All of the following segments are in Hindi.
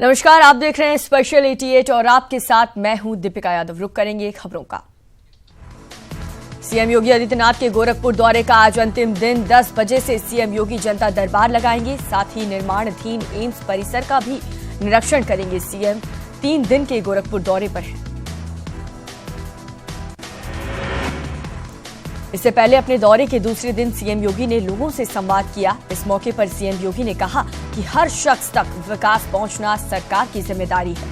नमस्कार, आप देख रहे हैं स्पेशल 88 और आपके साथ मैं हूं दीपिका यादव। रुक करेंगे खबरों का। सीएम योगी आदित्यनाथ के गोरखपुर दौरे का आज अंतिम दिन। 10 बजे से सीएम योगी जनता दरबार लगाएंगे। साथ ही निर्माणाधीन एम्स परिसर का भी निरीक्षण करेंगे। सीएम 3 दिन के गोरखपुर दौरे पर हैं। इससे पहले अपने दौरे के दूसरे दिन सीएम योगी ने लोगों से संवाद किया। इस मौके पर सीएम योगी ने कहा कि हर शख्स तक विकास पहुंचना सरकार की जिम्मेदारी है।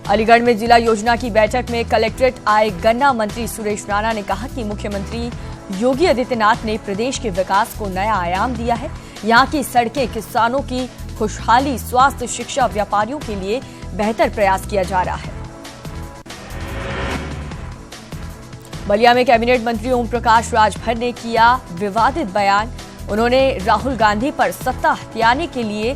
अलीगढ़ में जिला योजना की बैठक में कलेक्ट्रेट आए गन्ना मंत्री सुरेश राणा ने कहा कि मुख्यमंत्री योगी आदित्यनाथ ने प्रदेश के विकास को नया आयाम दिया है। यहां की सड़कें, किसानों की खुशहाली, स्वास्थ्य, शिक्षा, व्यापारियों के लिए बेहतर प्रयास किया जा रहा है। बलिया में कैबिनेट मंत्री ओम प्रकाश राजभर ने किया विवादित बयान। उन्होंने राहुल गांधी पर सत्ता हथियाने के लिए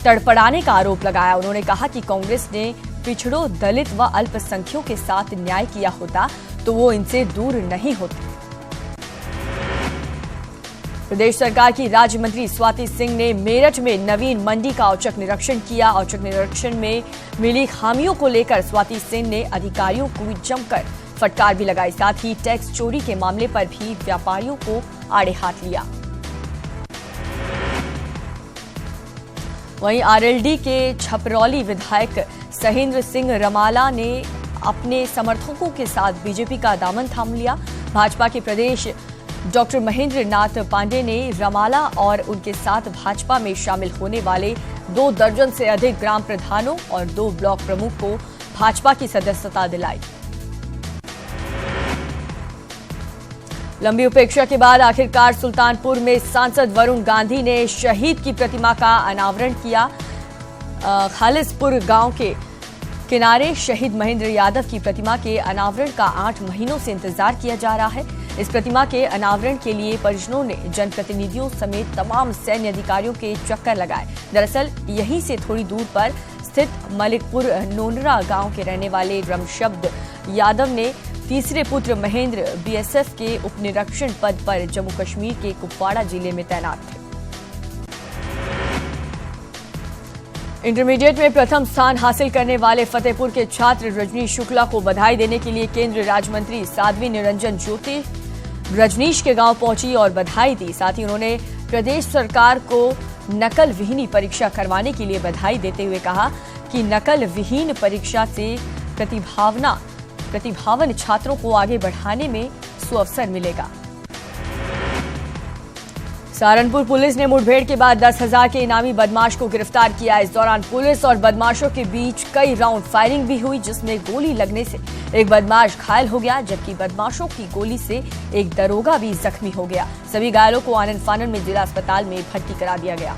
तड़पड़ाने का आरोप लगाया। उन्होंने कहा कि कांग्रेस ने पिछड़ों, दलित व अल्पसंख्यकों के साथ न्याय किया होता तो वो इनसे दूर नहीं होते। प्रदेश सरकार की राज्य मंत्री स्वाति सिंह ने मेरठ में नवीन मंडी का औचक निरीक्षण किया। औचक निरीक्षण में मिली खामियों को लेकर स्वाति सिंह ने अधिकारियों को जमकर फटकार भी लगाई। साथ ही टैक्स चोरी के मामले पर भी व्यापारियों को आड़े हाथ लिया। वहीं आरएलडी के छपरौली विधायक सहेंद्र सिंह रमाला ने अपने समर्थकों के साथ बीजेपी का दामन थाम लिया। भाजपा के प्रदेश डॉक्टर महेंद्र नाथ पांडे ने रमाला और उनके साथ भाजपा में शामिल होने वाले 2 दर्जन से अधिक ग्राम प्रधानों और 2 ब्लॉक प्रमुख को भाजपा की सदस्यता दिलाई। लंबी उपेक्षा के बाद आखिरकार सुल्तानपुर में सांसद वरुण गांधी ने शहीद की प्रतिमा का अनावरण किया। खालिसपुर गांव के किनारे शहीद महेंद्र यादव की प्रतिमा के अनावरण का 8 महीनों से इंतजार किया जा रहा है। इस प्रतिमा के अनावरण के लिए परिजनों ने जनप्रतिनिधियों समेत तमाम सैन्य अधिकारियों के चक्कर लगाए। दरअसल यहीं से थोड़ी दूर पर स्थित मलिकपुर नोनरा गांव के रहने वाले रमशब्द यादव ने तीसरे पुत्र महेंद्र बीएसएफ के उपनिरीक्षण पद पर जम्मू कश्मीर के कुपवाड़ा जिले में तैनात थे। इंटरमीडिएट में प्रथम स्थान हासिल करने वाले फतेहपुर के छात्र रजनीश शुक्ला को बधाई देने के लिए केंद्रीय राज्य मंत्री साध्वी निरंजन ज्योति रजनीश के गांव पहुंची और बधाई दी। साथ ही उन्होंने प्रदेश सरकार को नकल विहीन परीक्षा करवाने के लिए बधाई देते हुए कहा कि नकल विहीन परीक्षा से प्रतिभावन छात्रों को आगे बढ़ाने में सुअवसर मिलेगा। सहारनपुर पुलिस ने मुठभेड़ के बाद 10,000 के इनामी बदमाश को गिरफ्तार किया। इस दौरान पुलिस और बदमाशों के बीच कई राउंड फायरिंग भी हुई, जिसमें गोली लगने से एक बदमाश घायल हो गया, जबकि बदमाशों की गोली से एक दरोगा भी जख्मी हो गया। सभी घायलों को आनन फानन में जिला अस्पताल में भर्ती करा दिया गया।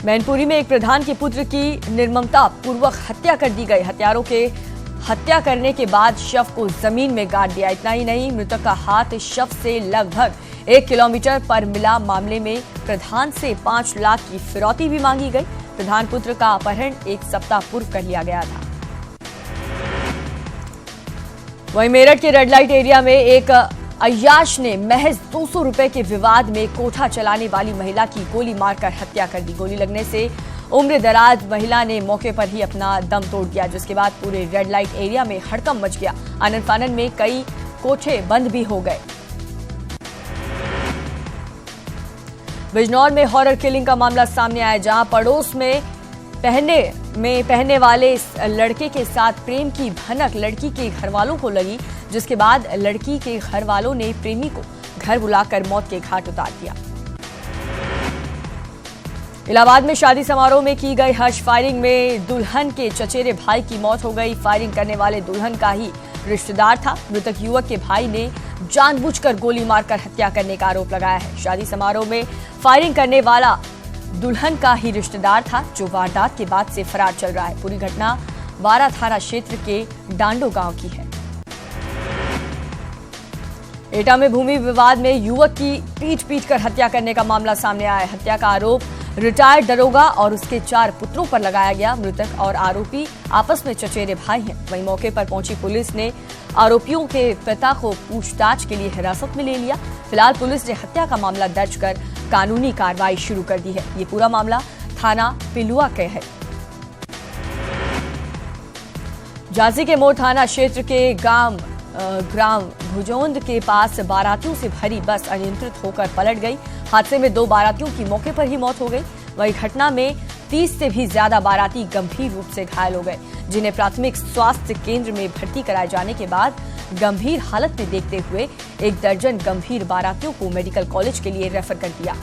मैनपुरी में एक प्रधान के पुत्र की निर्ममता पूर्वक हत्या कर दी गई। हत्यारों के हत्या करने के बाद शव को जमीन में गाड़ दिया। इतना ही नहीं, मृतक का हाथ शव से लगभग 1 किलोमीटर पर मिला। मामले में प्रधान से 5 लाख की फिरौती भी मांगी गई। प्रधान पुत्र का अपहरण 1 सप्ताह पूर्व कर लिया गया था। वहीं मेरठ के रेड लाइट एरिया में एक अय्याश ने महज 200 रुपए के विवाद में कोठा चलाने वाली महिला की गोली मारकर हत्या कर दी। गोली लगने से उम्र दराज महिला ने मौके पर ही अपना दम तोड़ दिया, जिसके बाद पूरे रेड लाइट एरिया में हड़कंप मच गया। आनन फानन में कई कोठे बंद भी हो गए। बिजनौर में हॉरर किलिंग का मामला सामने आया, जहां पड़ोस में पहनने वाले लड़के के साथ प्रेम की भनक लड़की के घरवालों को लगी, जिसके बाद लड़की के घरवालों ने प्रेमी को घर बुलाकर मौत के घाट उतार दिया। इलाहाबाद में शादी समारोह में की गई हर्ष फायरिंग में दुल्हन के चचेरे भाई की मौत हो गई। फायरिंग करने वाले दुल्हन का ही रिश्तेदार था। मृतक युवक के भाई ने जानबूझकर गोली मारकर हत्या करने का आरोप लगाया है। शादी समारोह में फायरिंग करने वाला दुल्हन का ही रिश्तेदार था, जो वारदात के बाद से फरार चल रहा है। पूरी घटना वारा थाना क्षेत्र के डांडो गांव की है। एटा में भूमि विवाद में युवक की पीट कर हत्या करने का मामला सामने आया है। हत्या का आरोप रिटायर्ड दरोगा और उसके 4 पुत्रों पर लगाया गया। मृतक और आरोपी आपस में चचेरे भाई हैं। वहीं मौके पर पहुंची पुलिस ने आरोपियों के पिता को पूछताछ के लिए हिरासत में ले लिया। फिलहाल पुलिस ने हत्या का मामला दर्ज कर कानूनी कार्रवाई शुरू कर दी है। ये पूरा मामला थाना पिलुआ का है। झांसी के मोड़ थाना क्षेत्र के ग्राम भुजोंद के पास बारातियों से भरी बस अनियंत्रित होकर पलट गई। हादसे में 2 बारातियों की मौके पर ही मौत हो गई। वही घटना में 30 से भी ज्यादा बाराती गंभीर रूप से घायल हो गए, जिन्हें प्राथमिक स्वास्थ्य केंद्र में भर्ती कराए जाने के बाद गंभीर हालत में देखते हुए 1 दर्जन गंभीर बारातियों को मेडिकल कॉलेज के लिए रेफर कर दिया।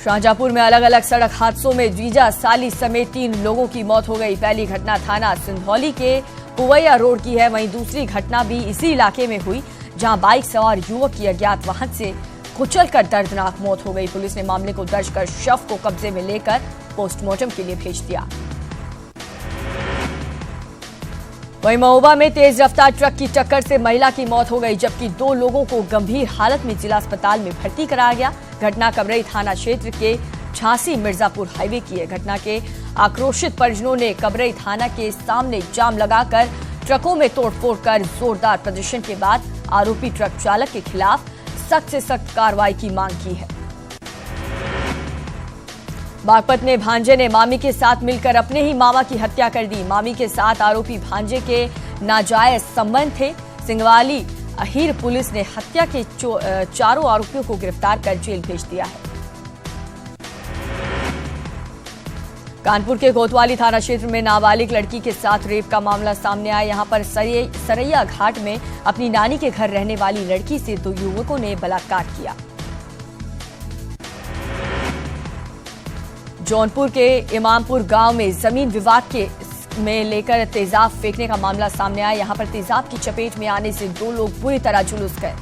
शाहजहांपुर में अलग अलग सड़क हादसों में जीजा साली समेत 3 लोगों की मौत हो गई। पहली घटना थाना सिंधौली के पुवैया रोड की है। वहीं दूसरी घटना भी इसी इलाके में हुई, जहां बाइक सवार युवक की अज्ञात वाहन से कुचलकर दर्दनाक मौत हो गई। पुलिस ने मामले को दर्ज कर शव को कब्जे में लेकर पोस्टमार्टम के लिए भेज दिया। वहीं महोबा में तेज रफ्तार ट्रक की टक्कर से महिला की मौत हो गई, जबकि 2 लोगों को गंभीर हालत में जिला अस्पताल में भर्ती कराया गया। घटना कबरई थाना क्षेत्र के झांसी मिर्जापुर हाईवे की है। घटना के आक्रोशित परिजनों ने कबरई थाना के सामने जाम लगाकर ट्रकों में तोड़फोड़ कर जोरदार प्रदर्शन के बाद आरोपी ट्रक चालक के खिलाफ सख्त से सख्त कार्रवाई की मांग की है। बागपत में भांजे ने मामी के साथ मिलकर अपने ही मामा की हत्या कर दी। मामी के साथ आरोपी भांजे के नाजायज संबंध थे। सिंगवाली अहीर पुलिस ने हत्या के चारों आरोपियों को गिरफ्तार कर जेल भेज दिया है। कानपुर के कोतवाली थाना क्षेत्र में नाबालिग लड़की के साथ रेप का मामला सामने आया। यहां पर सरैया घाट में अपनी नानी के घर रहने वाली लड़की से 2 युवकों ने बलात्कार किया। जौनपुर के इमामपुर गांव में जमीन विवाद में लेकर तेजाब फेंकने का मामला सामने आया। यहां पर तेजाब की चपेट में आने से 2 लोग बुरी तरह झुलस गए।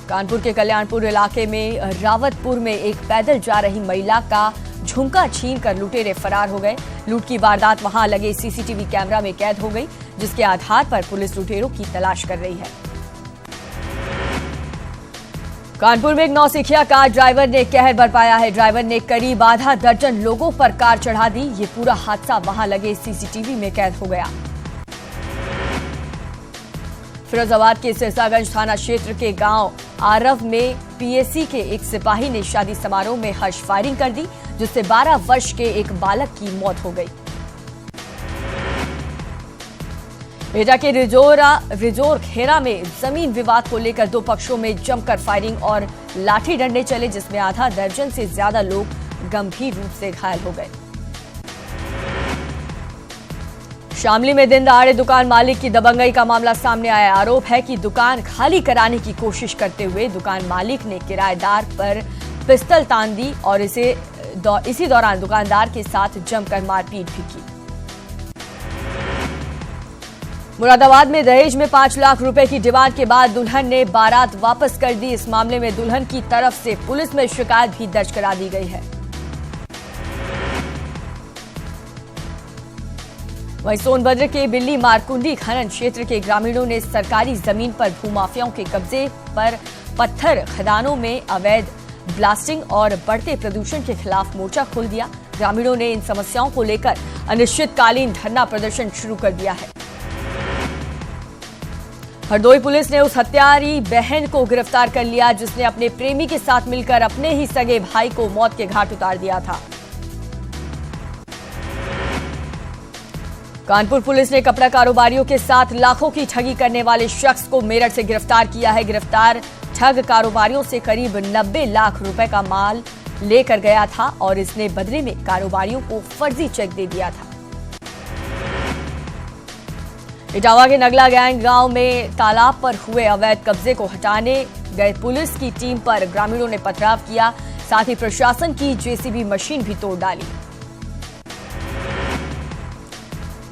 कानपुर के कल्याणपुर इलाके में रावतपुर में एक पैदल जा रही महिला का झुमका छीनकर लुटेरे फरार हो गए। लूट की वारदात वहां लगे सीसीटीवी कैमरा में कैद हो गई, जिसके आधार पर पुलिस लुटेरों की तलाश कर रही है। कानपुर में एक नौसिखिया कार ड्राइवर ने कहर बरपाया है। ड्राइवर ने करीब आधा दर्जन लोगों पर कार चढ़ा दी। ये पूरा हादसा वहां लगे सीसीटीवी में कैद हो गया। फिरोजाबाद के सिरसागंज थाना क्षेत्र के गांव आरव में पीएसी के एक सिपाही ने शादी समारोह में हर्ष फायरिंग कर दी, जिससे 12 वर्ष के एक बालक की मौत हो गई। एटा के रिजोर खेरा में जमीन विवाद को लेकर 2 पक्षों में जमकर फायरिंग और लाठी डंडे चले, जिसमें आधा दर्जन से ज्यादा लोग गंभीर रूप से घायल हो गए। शामली में दिन दहाड़े दुकान मालिक की दबंगई का मामला सामने आया। आरोप है कि दुकान खाली कराने की कोशिश करते हुए दुकान मालिक ने किराएदार पर पिस्तल तान दी और इसी दौरान दुकानदार के साथ जमकर मारपीट भी की। मुरादाबाद में दहेज में 5 लाख रुपए की डिमांड के बाद दुल्हन ने बारात वापस कर दी। इस मामले में दुल्हन की तरफ से पुलिस में शिकायत भी दर्ज करा दी गई है। वहीं सोनभद्र के बिल्ली मारकुंडी खनन क्षेत्र के ग्रामीणों ने सरकारी जमीन पर भूमाफियाओं के कब्जे पर पत्थर खदानों में अवैध ब्लास्टिंग और बढ़ते प्रदूषण के खिलाफ मोर्चा खोल दिया। ग्रामीणों ने इन समस्याओं को लेकर अनिश्चितकालीन धरना प्रदर्शन शुरू कर दिया है। हरदोई पुलिस ने उस हत्यारी बहन को गिरफ्तार कर लिया, जिसने अपने प्रेमी के साथ मिलकर अपने ही सगे भाई को मौत के घाट उतार दिया था। कानपुर पुलिस ने कपड़ा कारोबारियों के साथ लाखों की ठगी करने वाले शख्स को मेरठ से गिरफ्तार किया है। गिरफ्तार ठग कारोबारियों से करीब 90 लाख रुपए का माल लेकर गया था और इसने बदले में कारोबारियों को फर्जी चेक दे दिया था। इटावा के नगला गैंग गांव में तालाब पर हुए अवैध कब्जे को हटाने गए पुलिस की टीम पर ग्रामीणों ने पथराव किया, साथ ही प्रशासन की जेसीबी मशीन भी तोड़ डाली।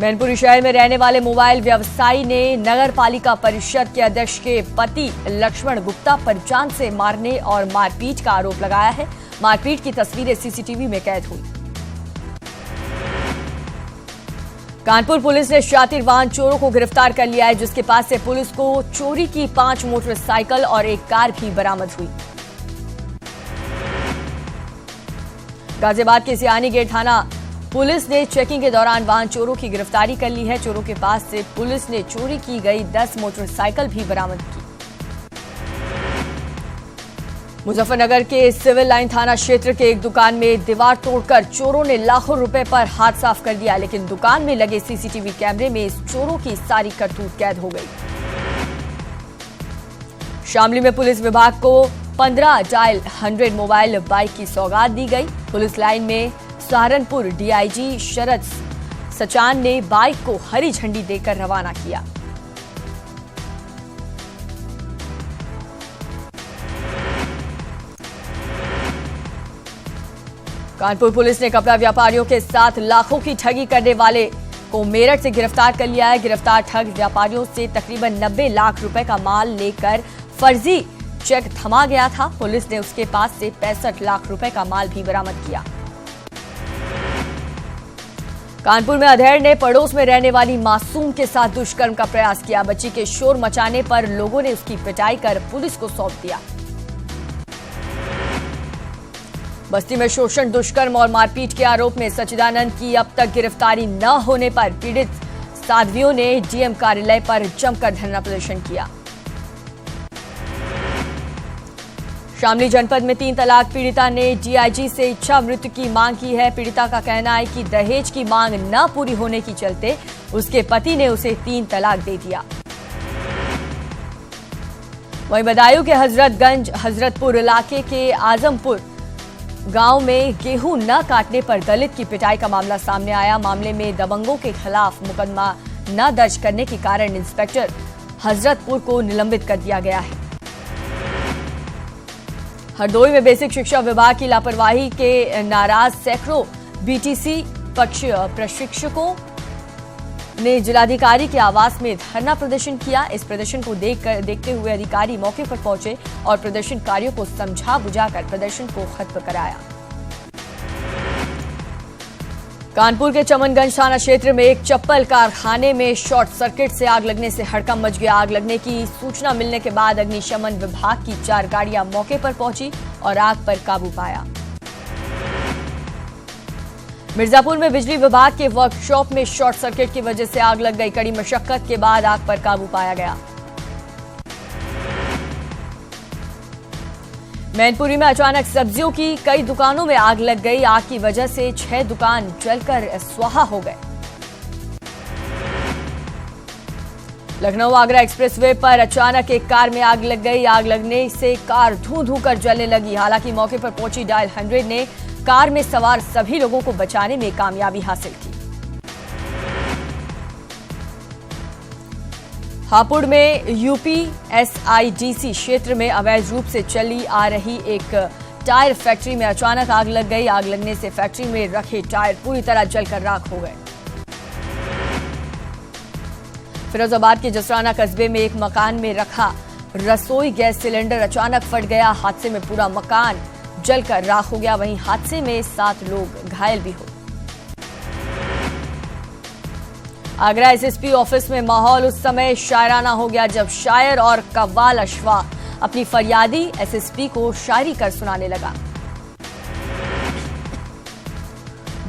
मैनपुरी शहर में रहने वाले मोबाइल व्यवसायी ने नगर पालिका परिषद के अध्यक्ष के पति लक्ष्मण गुप्ता पर जान से मारने और मारपीट का आरोप लगाया है। मारपीट की तस्वीरें सीसीटीवी में कैद हुई। कानपुर पुलिस ने शातिर वाहन चोरों को गिरफ्तार कर लिया है, जिसके पास से पुलिस को चोरी की 5 मोटरसाइकिल और एक कार भी बरामद हुई। गाजियाबाद के सियानी गेट थाना पुलिस ने चेकिंग के दौरान वाहन चोरों की गिरफ्तारी कर ली है। चोरों के पास से पुलिस ने चोरी की गई 10 मोटरसाइकिल भी बरामद की। मुजफ्फरनगर के सिविल लाइन थाना क्षेत्र के एक दुकान में दीवार तोड़कर चोरों ने लाखों रुपए पर हाथ साफ कर दिया, लेकिन दुकान में लगे सीसीटीवी कैमरे में इस चोरों की सारी करतूत कैद हो गई। शामली में पुलिस विभाग को 15 डायल 100 मोबाइल बाइक की सौगात दी गई। पुलिस लाइन में सहारनपुर डीआईजी शरद सचान ने बाइक को हरी झंडी देकर रवाना किया। कानपुर पुलिस ने कपड़ा व्यापारियों के साथ लाखों की ठगी करने वाले को मेरठ से गिरफ्तार कर लिया है। गिरफ्तार ठग व्यापारियों से तकरीबन 90 लाख रुपए का माल लेकर फर्जी चेक थमा गया था। पुलिस ने उसके पास से 65 लाख रुपए का माल भी बरामद किया। कानपुर में अधेड़ ने पड़ोस में रहने वाली मासूम के साथ दुष्कर्म का प्रयास किया। बच्ची के शोर मचाने पर लोगों ने उसकी पिटाई कर पुलिस को सौंप दिया। बस्ती में शोषण, दुष्कर्म और मारपीट के आरोप में सच्चिदानंद की अब तक गिरफ्तारी न होने पर पीड़ित साध्वियों ने डीएम कार्यालय पर जमकर धरना प्रदर्शन किया। शामली जनपद में 3 तलाक पीड़िता ने डीआईजी से इच्छा मृत्यु की मांग की है। पीड़िता का कहना है कि दहेज की मांग न पूरी होने के चलते उसके पति ने उसे 3 तलाक दे दिया। वहीं बदायूं के हजरतगंज हजरतपुर इलाके के आजमपुर गांव में गेहूं न काटने पर दलित की पिटाई का मामला सामने आया। मामले में दबंगों के खिलाफ मुकदमा न दर्ज करने के कारण इंस्पेक्टर हजरतपुर को निलंबित कर दिया गया है। हरदोई में बेसिक शिक्षा विभाग की लापरवाही के नाराज सैकड़ों बीटीसी प्रशिक्षकों ने जिलाधिकारी के आवास में धरना प्रदर्शन किया। इस प्रदर्शन को देखते हुए अधिकारी मौके पर पहुंचे और प्रदर्शनकारियों को समझा बुझाकर प्रदर्शन को खत्म कराया। कानपुर के चमनगंज थाना क्षेत्र में एक चप्पल कारखाने में शॉर्ट सर्किट से आग लगने से हड़कंप मच गया। आग लगने की सूचना मिलने के बाद अग्निशमन विभाग की 4 गाड़ियां मौके पर पहुंची और आग पर काबू पाया। मिर्जापुर में बिजली विभाग के वर्कशॉप में शॉर्ट सर्किट की वजह से आग लग गई। कड़ी मशक्कत के बाद आग पर काबू पाया गया। मैनपुरी में अचानक सब्जियों की कई दुकानों में आग लग गई। आग की वजह से 6 दुकान जलकर स्वाहा हो गए। लखनऊ आगरा एक्सप्रेसवे पर अचानक एक कार में आग लग गई। आग लगने से कार धू-धू कर जलने लगी। हालांकि मौके पर पहुंची डायल 100 ने कार में सवार सभी लोगों को बचाने में कामयाबी हासिल की। हापुड़ में यूपीएसआईडीसी क्षेत्र में अवैध रूप से चली आ रही एक टायर फैक्ट्री में अचानक आग लग गई। आग लगने से फैक्ट्री में रखे टायर पूरी तरह जलकर राख हो गए। फिरोजाबाद के जसराना कस्बे में एक मकान में रखा रसोई गैस सिलेंडर अचानक फट गया। हादसे में पूरा मकान जलकर राख हो गया। वहीं हादसे में 7 लोग घायल भी हुए। आगरा एसएसपी ऑफिस में माहौल उस समय शायराना हो गया जब शायर और कव्वाल अशवा अपनी फरियादी एसएसपी को शायरी कर सुनाने लगा।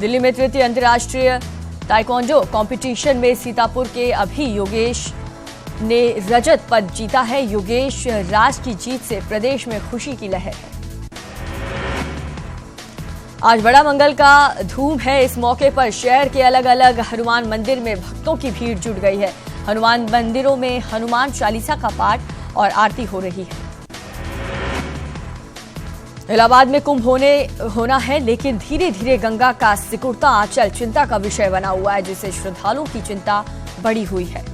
दिल्ली में तृतीय अंतर्राष्ट्रीय ताइक्वांडो कंपटीशन में सीतापुर के अभी योगेश ने रजत पदक जीता है। योगेश राज की जीत से प्रदेश में खुशी की लहर है। आज बड़ा मंगल का धूम है। इस मौके पर शहर के अलग अलग हनुमान मंदिर में भक्तों की भीड़ जुट गई है। हनुमान मंदिरों में हनुमान चालीसा का पाठ और आरती हो रही है। इलाहाबाद में कुंभ होना है, लेकिन धीरे धीरे गंगा का सिकुड़ता आंचल चिंता का विषय बना हुआ है, जिससे श्रद्धालुओं की चिंता बढ़ी हुई है।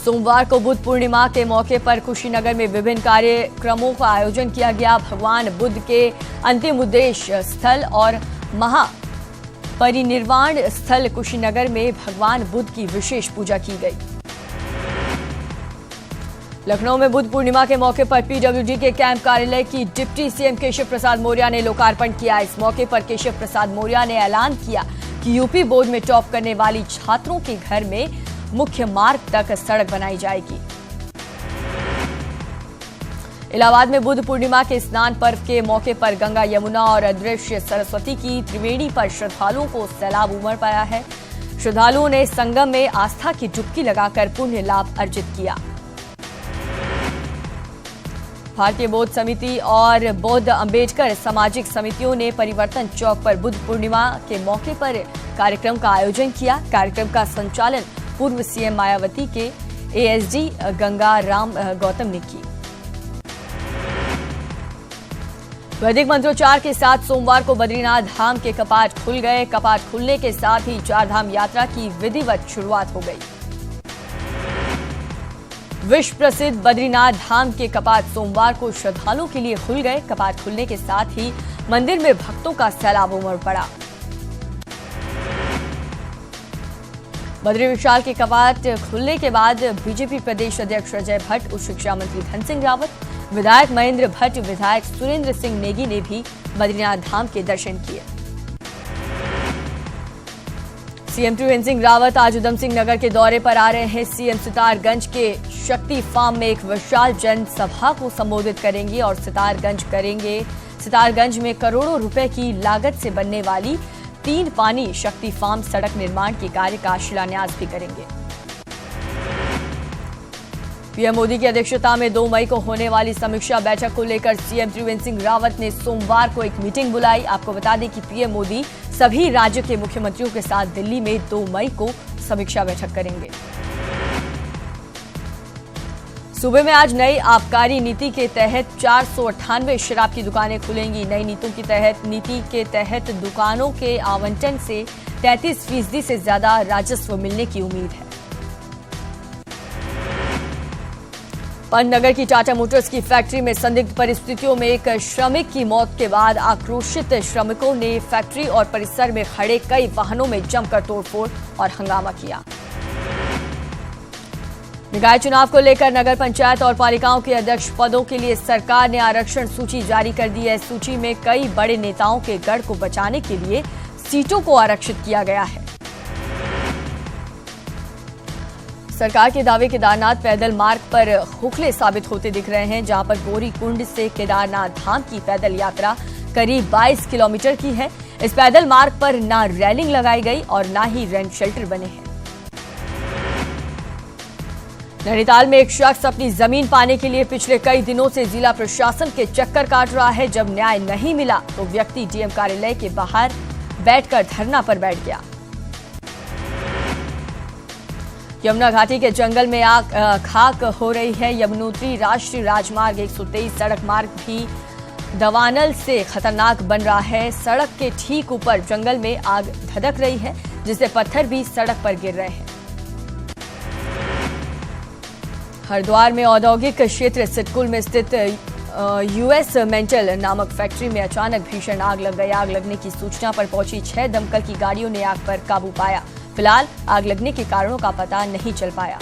सोमवार को बुद्ध पूर्णिमा के मौके पर कुशीनगर में विभिन्न कार्यक्रमों का आयोजन किया गया। भगवान बुद्ध के अंतिम उद्देश्य स्थल और महापरिनिर्वाण स्थल कुशीनगर में भगवान बुद्ध की विशेष पूजा की गई। लखनऊ में बुद्ध पूर्णिमा के मौके पर पीडब्ल्यूडी के कैंप कार्यालय की डिप्टी सीएम केशव प्रसाद मौर्य ने लोकार्पण किया। इस मौके पर केशव प्रसाद मौर्य ने ऐलान किया कि यूपी बोर्ड में टॉप करने वाली छात्रों के घर में मुख्य मार्ग तक सड़क बनाई जाएगी। इलाहाबाद में बुद्ध पूर्णिमा के स्नान पर्व के मौके पर गंगा, यमुना और अदृश्य सरस्वती की त्रिवेणी पर श्रद्धालुओं को सैलाब उमड़ पाया है। श्रद्धालुओं ने संगम में आस्था की डुबकी लगाकर पुण्य लाभ अर्जित किया। भारतीय बौद्ध समिति और बौद्ध अंबेडकर सामाजिक समितियों ने परिवर्तन चौक पर बुद्ध पूर्णिमा के मौके पर कार्यक्रम का आयोजन किया। कार्यक्रम का संचालन पूर्व सीएम मायावती के एएसडी गंगा राम गौतम ने की। वैदिक मंत्रोच्चार के साथ सोमवार को बद्रीनाथ धाम के कपाट खुल गए। कपाट खुलने के साथ ही चारधाम यात्रा की विधिवत शुरुआत हो गई। विश्व प्रसिद्ध बद्रीनाथ धाम के कपाट सोमवार को श्रद्धालुओं के लिए खुल गए। कपाट खुलने के साथ ही मंदिर में भक्तों का सैलाब उमड़ पड़ा। बद्री विशाल के कपाट खुलने के बाद बीजेपी प्रदेश अध्यक्ष अजय भट्ट, उच्च शिक्षा मंत्री धन सिंह रावत, विधायक महेंद्र भट्ट, विधायक सुरेंद्र सिंह नेगी ने भी बद्रीनाथ धाम के दर्शन किए। सीएम त्रिवेंद्र सिंह रावत आज उधम सिंह नगर के दौरे पर आ रहे हैं। सीएम सितारगंज के शक्ति फार्म में एक विशाल जनसभा को संबोधित करेंगे और सितारगंज में करोड़ों रुपए की लागत से बनने वाली 3 पानी शक्ति फार्म सड़क निर्माण के कार्य का शिलान्यास भी करेंगे। पीएम मोदी की अध्यक्षता में 2 मई को होने वाली समीक्षा बैठक को लेकर सीएम त्रिवेंद्र सिंह रावत ने सोमवार को एक मीटिंग बुलाई। आपको बता दें कि पीएम मोदी सभी राज्य के मुख्यमंत्रियों के साथ दिल्ली में 2 मई को समीक्षा बैठक करेंगे। सूबे में आज नई आबकारी नीति के तहत 498 शराब की दुकानें खुलेंगी। नई नीति के तहत दुकानों के आवंटन से 33% से ज्यादा राजस्व मिलने की उम्मीद है। पंतनगर की टाटा मोटर्स की फैक्ट्री में संदिग्ध परिस्थितियों में एक श्रमिक की मौत के बाद आक्रोशित श्रमिकों ने फैक्ट्री और परिसर में खड़े कई वाहनों में जमकर तोड़फोड़ और हंगामा किया। निकाय चुनाव को लेकर नगर पंचायत और पालिकाओं के अध्यक्ष पदों के लिए सरकार ने आरक्षण सूची जारी कर दी है। सूची में कई बड़े नेताओं के गढ़ को बचाने के लिए सीटों को आरक्षित किया गया है। सरकार के दावे केदारनाथ पैदल मार्ग पर खोखले साबित होते दिख रहे हैं, जहां पर गौरी कुंड से केदारनाथ धाम की पैदल यात्रा करीब 22 किलोमीटर की है। इस पैदल मार्ग पर ना रेलिंग लगाई गई और ना ही रेंट शेल्टर बने हैं। नैनीताल में एक शख्स अपनी जमीन पाने के लिए पिछले कई दिनों से जिला प्रशासन के चक्कर काट रहा है। जब न्याय नहीं मिला तो व्यक्ति डीएम कार्यालय के बाहर बैठकर धरना पर बैठ गया। यमुना घाटी के जंगल में खाक हो रही है। यमुनोत्री राष्ट्रीय राजमार्ग 123 सड़क मार्ग भी दवानल से खतरनाक बन रहा है। सड़क के ठीक ऊपर जंगल में आग धधक रही है, जिससे पत्थर भी सड़क पर गिर रहे हैं। हरिद्वार में औद्योगिक क्षेत्र सिटकुल में स्थित यूएस मेंटल नामक फैक्ट्री में अचानक भीषण आग लग गई। आग लगने की सूचना पर पहुंची 6 दमकल की गाड़ियों ने आग पर काबू पाया। फिलहाल आग लगने के कारणों का पता नहीं चल पाया।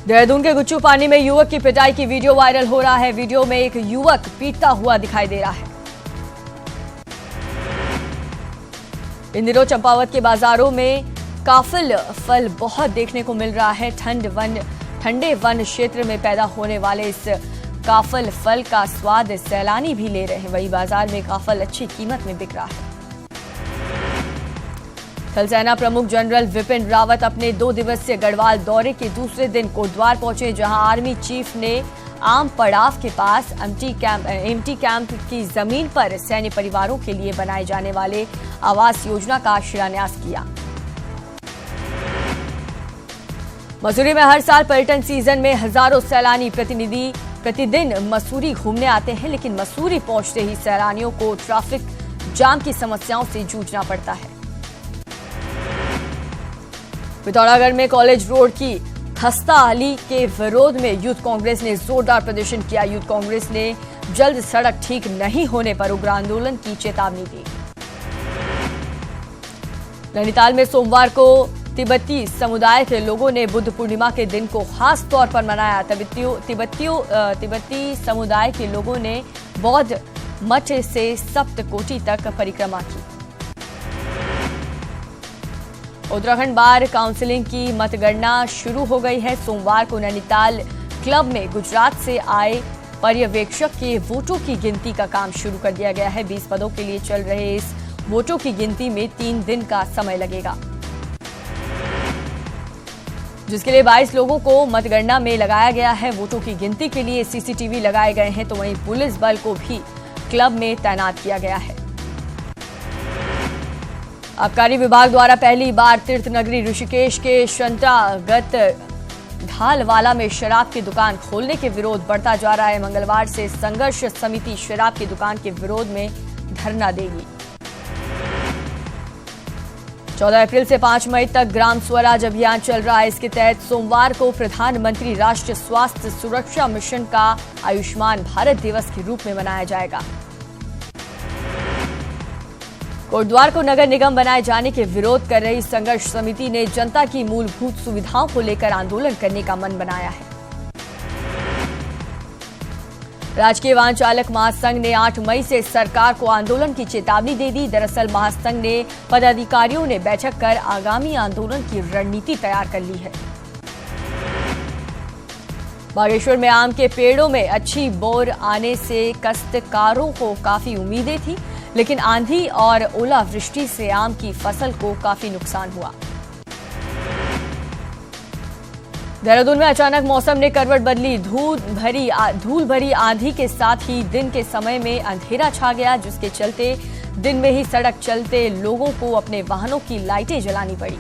देहरादून के गुच्चू पानी में युवक की पिटाई की वीडियो वायरल हो रहा है। वीडियो में एक युवक पीटता हुआ दिखाई दे रहा है। इन दिनों चंपावत के बाजारों में काफिल फल बहुत देखने को मिल रहा है। ठंडे वन क्षेत्र में पैदा होने वाले इस काफिल फल का स्वाद सैलानी भी ले रहे हैं। वहीं बाजार में काफिल अच्छी कीमत में बिक रहा है। थल सेना प्रमुख जनरल विपिन रावत अपने 2 दिवसीय गढ़वाल दौरे के दूसरे दिन कोटद्वार पहुंचे, जहां आर्मी चीफ ने आम पड़ाव के पास एमटी कैंप की जमीन पर सैन्य परिवारों के लिए बनाए जाने वाले आवास योजना का शिलान्यास किया। मसूरी में हर साल पर्यटन सीजन में हजारों सैलानी प्रतिदिन मसूरी घूमने आते हैं, लेकिन मसूरी पहुंचते ही सैलानियों को ट्रैफिक जाम की समस्याओं से जूझना पड़ता है। पिथौरागढ़ में कॉलेज रोड की खस्ता अली के विरोध में यूथ कांग्रेस ने जोरदार प्रदर्शन किया। यूथ कांग्रेस ने जल्द सड़क ठीक नहीं होने पर उग्र आंदोलन की चेतावनी दी। नैनीताल में सोमवार को तिब्बती समुदाय के लोगों ने बुद्ध पूर्णिमा के दिन को खास तौर पर मनाया। तिब्बती समुदाय के लोगों ने बौद्ध मठ से सप्तकोटि तक परिक्रमा की। उत्तराखंड बार काउंसिलिंग की मतगणना शुरू हो गई है। सोमवार को नैनीताल क्लब में गुजरात से आए पर्यवेक्षक के वोटों की गिनती का काम शुरू कर दिया गया है। 20 पदों के लिए चल रहे इस वोटों की गिनती में 3 दिन का समय लगेगा। जिसके लिए 22 लोगों को मतगणना में लगाया गया है। वोटों की गिनती के लिए सीसीटीवी लगाए गए हैं, तो वहीं पुलिस बल को भी क्लब में तैनात किया गया है। आबकारी विभाग द्वारा पहली बार तीर्थ नगरी ऋषिकेश के शंत्रागत ढालवाला में शराब की दुकान खोलने के विरोध बढ़ता जा रहा है। मंगलवार से संघर्ष समिति शराब की दुकान के विरोध में धरना देगी। 14 अप्रैल से 5 मई तक ग्राम स्वराज अभियान चल रहा है। इसके तहत सोमवार को प्रधानमंत्री राष्ट्रीय स्वास्थ्य सुरक्षा मिशन का आयुष्मान भारत दिवस के रूप में मनाया जाएगा। कोटद्वार को नगर निगम बनाए जाने के विरोध कर रही संघर्ष समिति ने जनता की मूलभूत सुविधाओं को लेकर आंदोलन करने का मन बनाया है। राजकीय वाहन चालक महासंघ ने 8 मई से सरकार को आंदोलन की चेतावनी दे दी। दरअसल महासंघ ने पदाधिकारियों ने बैठक कर आगामी आंदोलन की रणनीति तैयार कर ली है। बागेश्वर में आम के पेड़ों में अच्छी बोर आने से काश्तकारों को काफी उम्मीदें थी, लेकिन आंधी और ओलावृष्टि से आम की फसल को काफी नुकसान हुआ। देहरादून में अचानक मौसम ने करवट बदली। धूल भरी आंधी के साथ ही दिन के समय में अंधेरा छा गया, जिसके चलते दिन में ही सड़क चलते लोगों को अपने वाहनों की लाइटें जलानी पड़ी।